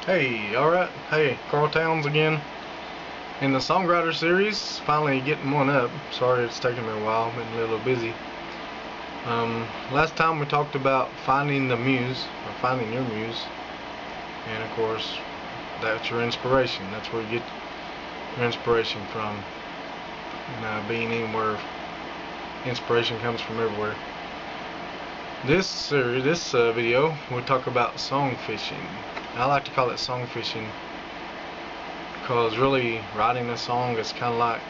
Hey, alright. Hey, Carl Towns again. In the Songwriter series, finally getting one up. Sorry it's taking me a while, been a little busy. Last time we talked about finding the muse, or finding your muse. And of course, that's your inspiration. That's where you get your inspiration from. And being anywhere, inspiration comes from everywhere. This video, we'll talk about song fishing. I like to call it song fishing because really writing a song is kind of like,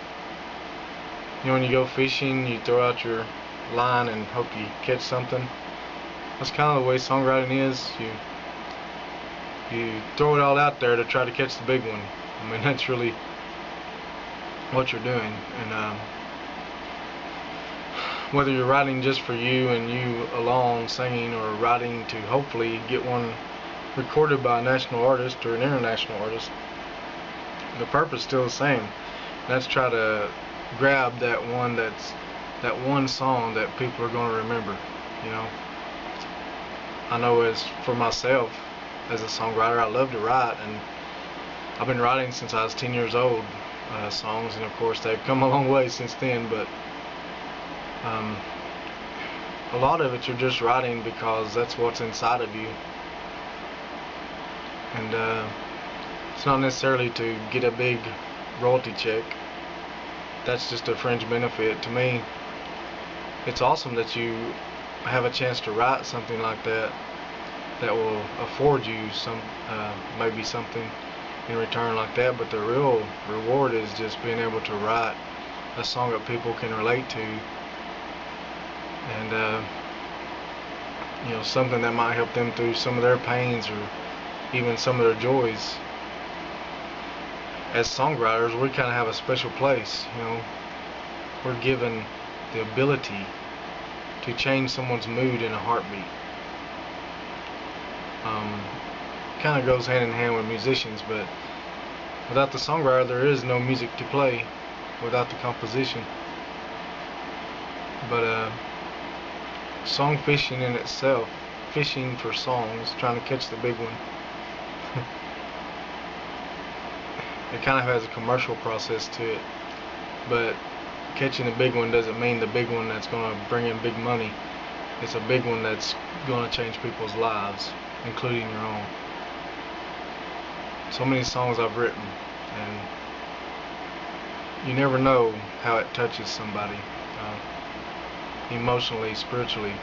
when you go fishing, you throw out your line and hope you catch something. That's kind of the way songwriting is. You throw it all out there to try to catch the big one. I mean, that's really what you're doing. And whether you're writing just for you and you alone singing, or writing to hopefully get one recorded by a national artist or an international artist, the purpose is still the same. That's try to grab that one song that people are going to remember. I know as for myself as a songwriter, I love to write, and I've been writing since I was 10 years old, songs, and of course they've come a long way since then, but a lot of it you're just writing because that's what's inside of you. And it's not necessarily to get a big royalty check. That's just a fringe benefit. To me, it's awesome that you have a chance to write something like that will afford you maybe something in return like that, but the real reward is just being able to write a song that people can relate to, and something that might help them through some of their pains or even some of their joys. As songwriters, we kind of have a special place. We're given the ability to change someone's mood in a heartbeat. Kind of goes hand in hand with musicians, but without the songwriter there is no music to play without the composition. But song fishing in itself, fishing for songs, trying to catch the big one, it kind of has a commercial process to it, but catching the big one doesn't mean the big one that's going to bring in big money. It's a big one that's going to change people's lives, including your own. So many songs I've written, and you never know how it touches somebody, emotionally, spiritually.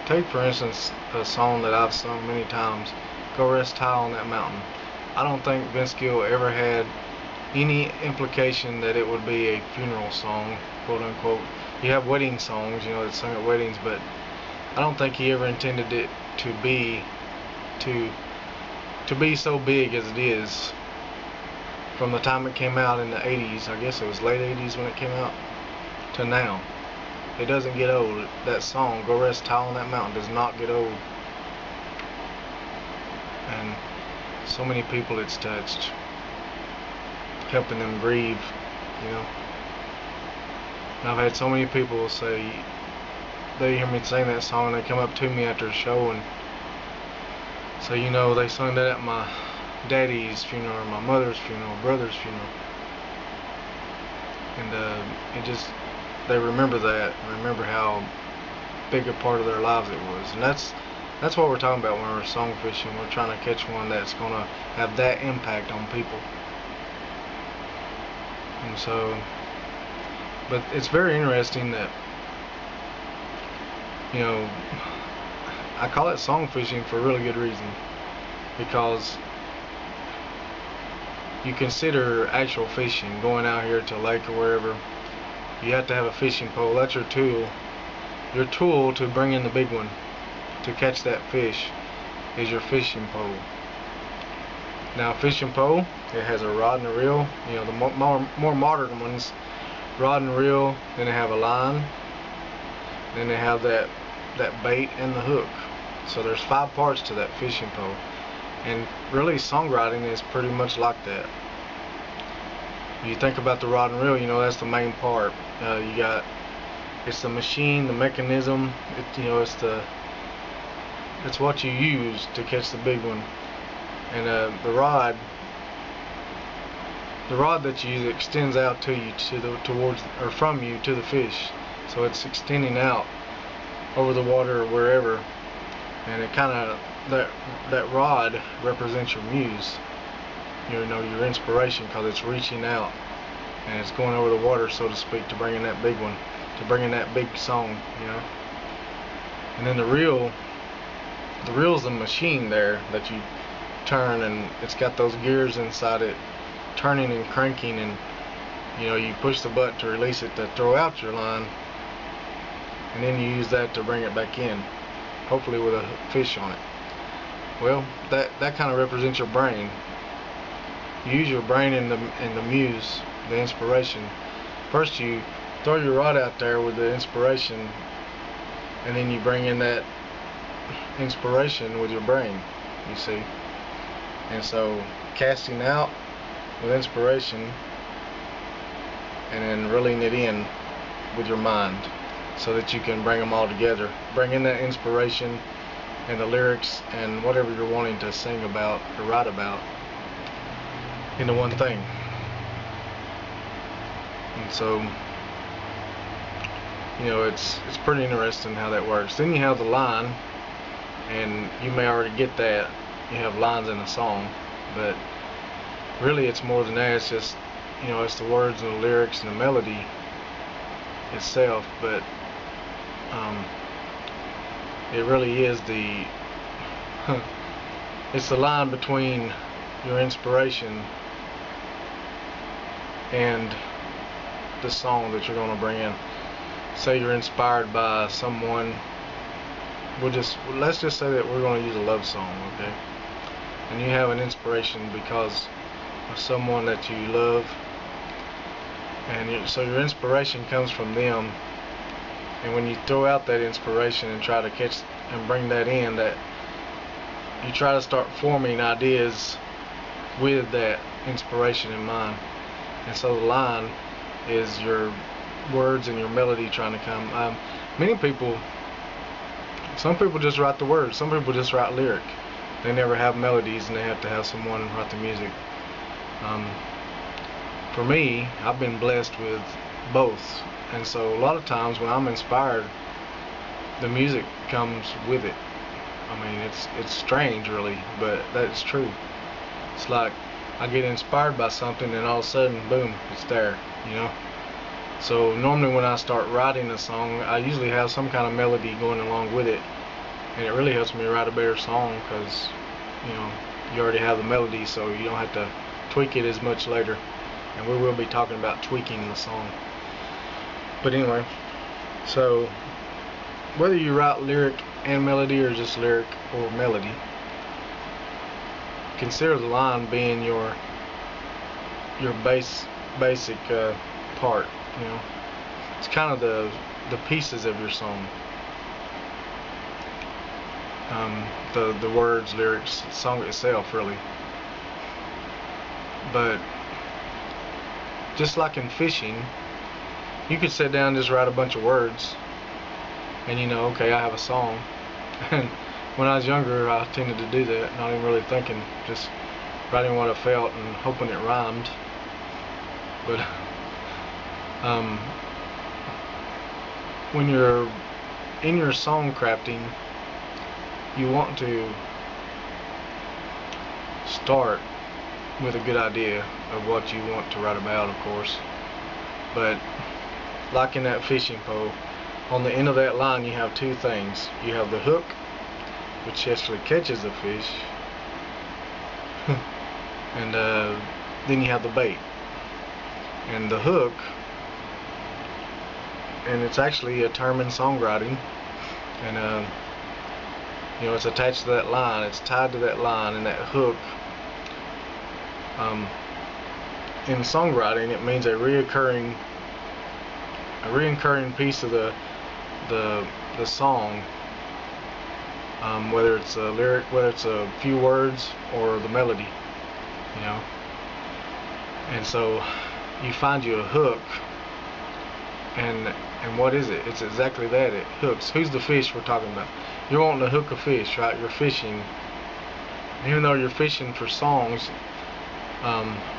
Take for instance a song that I've sung many times, "Go Rest High on That Mountain." I don't think Vince Gill ever had any implication that it would be a funeral song, quote unquote. You have wedding songs, that's sung at weddings, but I don't think he ever intended it to be so big as it is. From the time it came out in the 80s, I guess it was late 80s when it came out, to now. It doesn't get old. That song, "Go Rest High on That Mountain," does not get old. And so many people it's touched, helping them grieve. And I've had so many people say they hear me sing that song and they come up to me after a show and say, they sung that at my daddy's funeral, or my mother's funeral, brother's funeral. And they remember that, remember how big a part of their lives it was. And that's what we're talking about when we're song fishing. We're trying to catch one that's going to have that impact on people. And so, but it's very interesting that, I call it song fishing for a really good reason, because you consider actual fishing, going out here to a lake or wherever, you have to have a fishing pole. That's your tool. Your tool to bring in the big one, to catch that fish, is your fishing pole. Now, a fishing pole, it has a rod and a reel. The more modern ones, rod and reel, then they have a line, then they have that bait and the hook. So there's 5 parts to that fishing pole, and really songwriting is pretty much like that. You think about the rod and reel, that's the main part. It's the machine, the mechanism. It's it's what you use to catch the big one. And the rod that you use extends out to you towards or from you to the fish, so it's extending out over the water or wherever, and it kind of that rod represents your muse, your inspiration, because it's reaching out and it's going over the water, so to speak, to bring in that big one, to bring in that big song, And then the reel's a machine there that you turn, and it's got those gears inside it, turning and cranking, and you push the button to release it to throw out your line, and then you use that to bring it back in, hopefully with a fish on it. Well, that kind of represents your brain. You use your brain in the muse, the inspiration. First you throw your rod out there with the inspiration, and then you bring in that inspiration with your brain, you see. And so casting out with inspiration, and then reeling it in with your mind, so that you can bring them all together. Bring in that inspiration and the lyrics and whatever you're wanting to sing about or write about into one thing. And so, it's pretty interesting how that works. Then you have the line, and you may already get that. You have lines in a song, but really it's more than that. It's just, it's the words and the lyrics and the melody itself, but it really is it's the line between your inspiration and the song that you're going to bring in. Say you're inspired by someone, let's just say that we're going to use a love song, okay? And you have an inspiration because of someone that you love, and so your inspiration comes from them. And when you throw out that inspiration and try to catch and bring that in, that you try to start forming ideas with that inspiration in mind. And so the line is your words and your melody trying to come. Some people just write the words. Some people just write lyric. They never have melodies, and they have to have someone write the music. For me, I've been blessed with both. And so a lot of times when I'm inspired, the music comes with it. I mean, it's strange really, but that's true. It's like I get inspired by something, and all of a sudden, boom, it's there, So normally when I start writing a song, I usually have some kind of melody going along with it, and it really helps me write a better song, because you already have the melody, so you don't have to tweak it as much later. And we will be talking about tweaking the song. But anyway, so whether you write lyric and melody, or just lyric or melody, consider the line being your basic part. It's kind of the pieces of your song. The words, lyrics, the song itself, really. But just like in fishing, you could sit down and just write a bunch of words, and okay, I have a song. And when I was younger, I tended to do that, not even really thinking, just writing what I felt and hoping it rhymed. But when you're in your song crafting, you want to start with a good idea of what you want to write about, of course. But like in that fishing pole, on the end of that line you have two things. You have the hook, which actually catches the fish, and then you have the bait. And the hook, and it's actually a term in songwriting, and it's attached to that line, it's tied to that line, and that hook, in songwriting, it means a reoccurring piece of the song, whether it's a lyric, whether it's a few words, or the melody, And so you find you a hook, and what is it? It's exactly that. It hooks. Who's the fish we're talking about? you're wanting to hook a fish, right? You're fishing. Even though you're fishing for songs,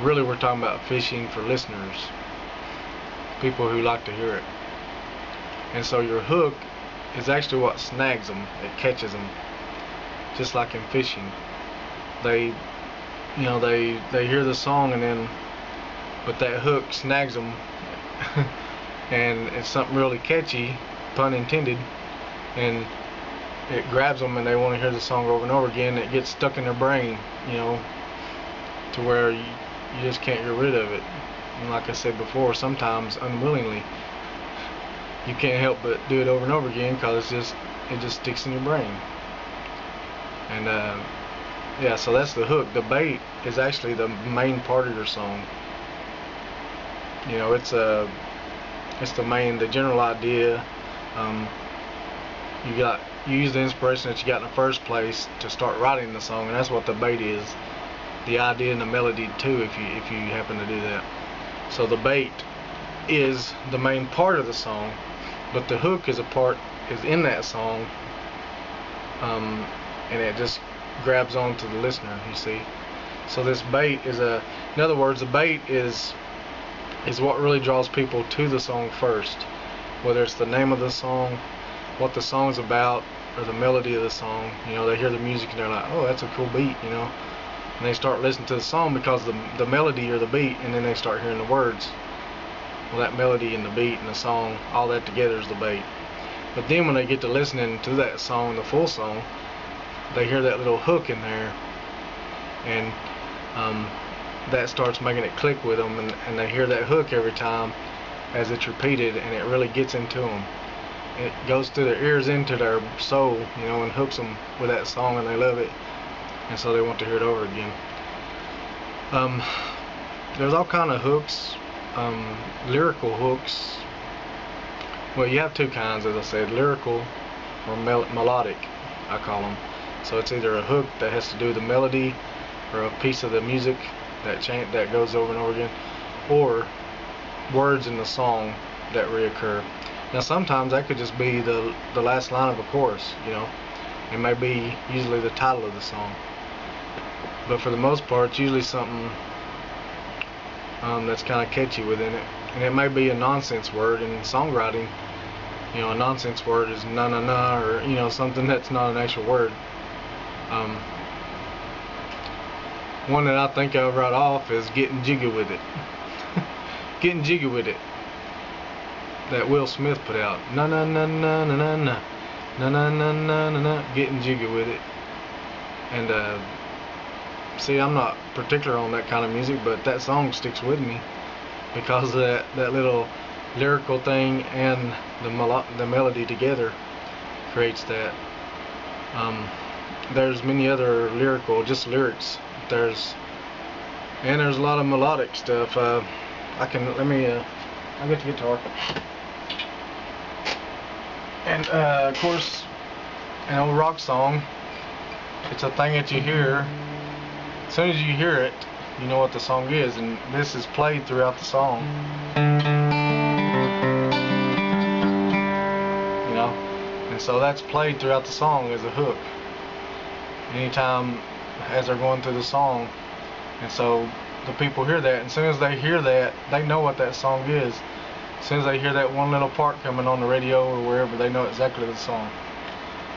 really we're talking about fishing for listeners, people who like to hear it. And so your hook is actually what snags them, it catches them, just like in fishing. They hear the song, and then but that hook snags them and it's something really catchy, pun intended, and it grabs them and they want to hear the song over and over again. It gets stuck in their brain, to where you just can't get rid of it. And like I said before, sometimes unwillingly you can't help but do it over and over again because it just sticks in your brain. And yeah, so that's the hook. The bait is actually the main part of your song. It's the general idea. You use the inspiration that you got in the first place to start writing the song, and that's what the bait is. The idea and the melody too, if you happen to do that. So the bait is the main part of the song, but the hook is in that song, and it just grabs onto the listener, you see. So this bait is in other words, the bait is what really draws people to the song first, whether it's the name of the song, what the song's about, or the melody of the song. They hear the music and they're like, oh, that's a cool beat, and they start listening to the song because the melody or the beat, and then they start hearing the words. Well, that melody and the beat and the song, all that together is the bait. But then when they get to listening to that song, the full song, they hear that little hook in there, and that starts making it click with them, and they hear that hook every time as it's repeated, and it really gets into them. It goes through their ears into their soul, and hooks them with that song, and they love it, and so they want to hear it over again. There's all kind of hooks, lyrical hooks. Well, you have two kinds, as I said, lyrical or melodic, I call them. So it's either a hook that has to do with the melody, or a piece of the music that goes over and over again, or words in the song that reoccur. Now sometimes that could just be the last line of a chorus, It may be usually the title of the song. But for the most part, it's usually something that's kind of catchy within it. And it may be a nonsense word. In songwriting, a nonsense word is na na na, or something that's not an actual word. One that I think of right off is getting jiggy with it. Getting jiggy with it. That Will Smith put out. Na na na na na na na na na na na na na. Getting jiggy with it. And see, I'm not particular on that kind of music, but that song sticks with me because of that little lyrical thing and the melody together creates that. There's many other lyrical, just lyrics. There's a lot of melodic stuff. I'll get the guitar. And of course, an old rock song, it's a thing that you hear. As soon as you hear it, you know what the song is, and this is played throughout the song. And so that's played throughout the song as a hook. Anytime as they're going through the song, and so the people hear that, and as soon as they hear that, they know what that song is. As soon as they hear that one little part coming on the radio or wherever, they know exactly the song.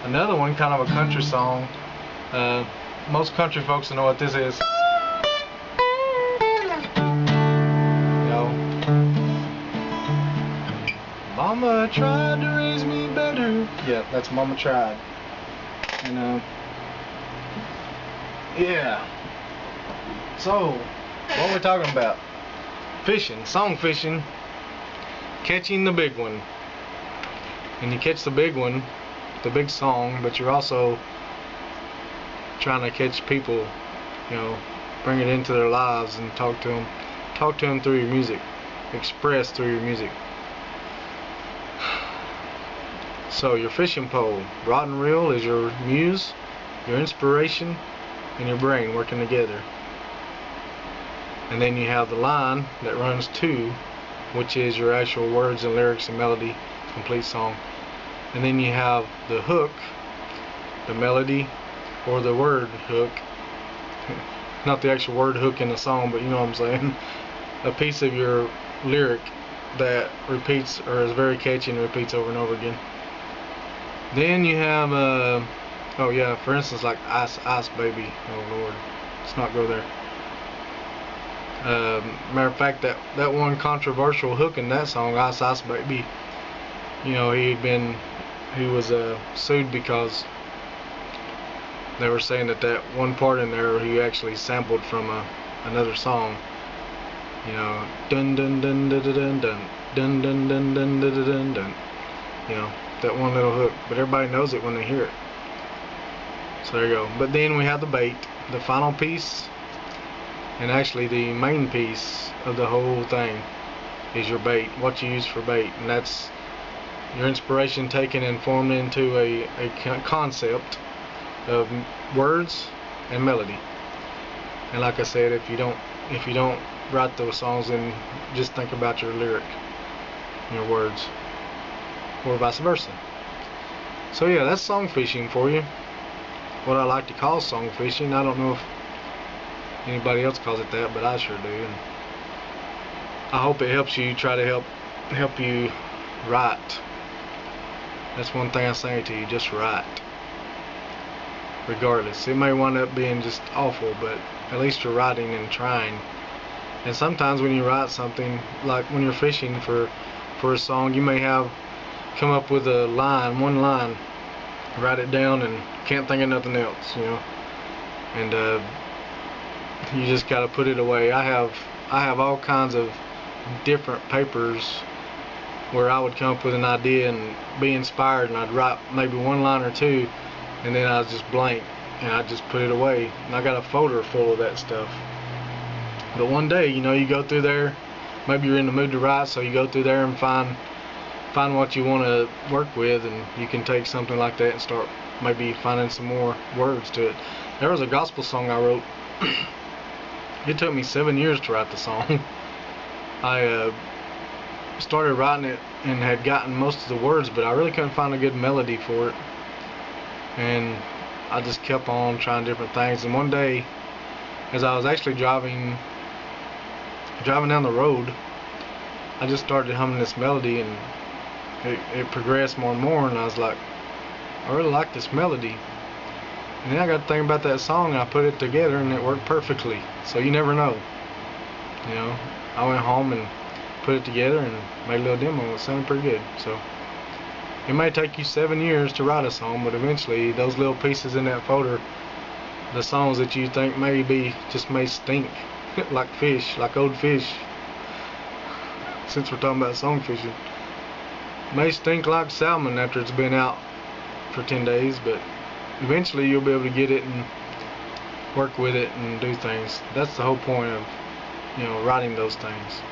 Another one, kind of a country song. Most country folks know what this is. Mama tried to raise me better. Yeah, that's Mama Tried. And yeah. So, what we're talking about? Fishing, song fishing, catching the big one. And you catch the big one, the big song, but you're also trying to catch people, bring it into their lives and talk to them through your music, express through your music. So your fishing pole, rod and reel, is your muse, your inspiration, and your brain working together. And then you have the line that runs to, which is your actual words and lyrics and melody, complete song. And then you have the hook, the melody or the word hook. Not the actual word hook in the song, but you know what I'm saying. A piece of your lyric that repeats or is very catchy and repeats over and over again. Then you have oh yeah, for instance, like Ice Ice Baby. Oh Lord, let's not go there. Matter of fact, that one controversial hook in that song, Ice Ice Baby, you know, he was sued because they were saying that one part in there he actually sampled from another song. You know, dun dun dun dun dun dun dun dun dun dun dun dun dun. You know, that one little hook, but everybody knows it when they hear it. So there you go. But then we have the bait, the final piece, and actually the main piece of the whole thing is your bait, what you use for bait, and that's your inspiration taken and formed into a concept of words and melody. And like I said, if you don't write those songs, then just think about your lyric, your words, or vice versa. So yeah, that's song fishing for you. What I like to call song fishing. I don't know if anybody else calls it that, but I sure do. And I hope it helps you. Try to help you write. That's one thing I say to you: just write. Regardless, it may wind up being just awful, but at least you're writing and trying. And sometimes when you write something, like when you're fishing for a song, you may come up with one line, write it down, and can't think of nothing else, you know. And you just gotta put it away. I have all kinds of different papers where I would come up with an idea and be inspired, and I'd write maybe one line or two, and then I was just blank, and I just put it away. And I got a folder full of that stuff. But one day, you know, you go through there, maybe you're in the mood to write, so you go through there and find what you want to work with, and you can take something like that and start maybe finding some more words to it. There was a gospel song I wrote. It took me 7 years to write the song. I started writing it and had gotten most of the words, but I really couldn't find a good melody for it. And I just kept on trying different things. And one day, as I was actually driving down the road, I just started humming this melody, and it progressed more and more, and I was like, I really like this melody. And then I got to think about that song, and I put it together, and it worked perfectly. So you never know. You know, I went home and put it together and made a little demo. It sounded pretty good. So it may take you 7 years to write a song, but eventually those little pieces in that folder, the songs that you think just may stink like fish, like old fish, since we're talking about song fishing, may stink like salmon after it's been out for 10 days, but eventually you'll be able to get it and work with it and do things. That's the whole point of, you know, writing those things.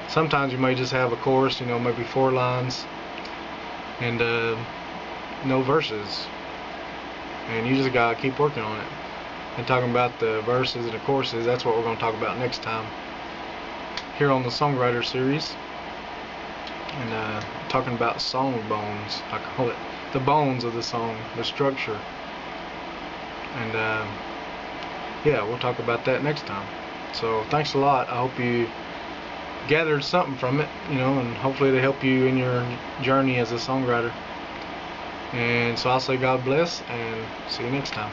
Sometimes you may just have a chorus, you know, maybe 4 lines and no verses, and you just gotta keep working on it. And talking about the verses and the choruses, that's what we're going to talk about next time here on the Songwriter series. And talking about song bones, I call it the bones of the song, the structure. And yeah, we'll talk about that next time. So thanks a lot. I hope you gathered something from it, you know, and hopefully it'll help you in your journey as a songwriter. And so I'll say God bless, and see you next time.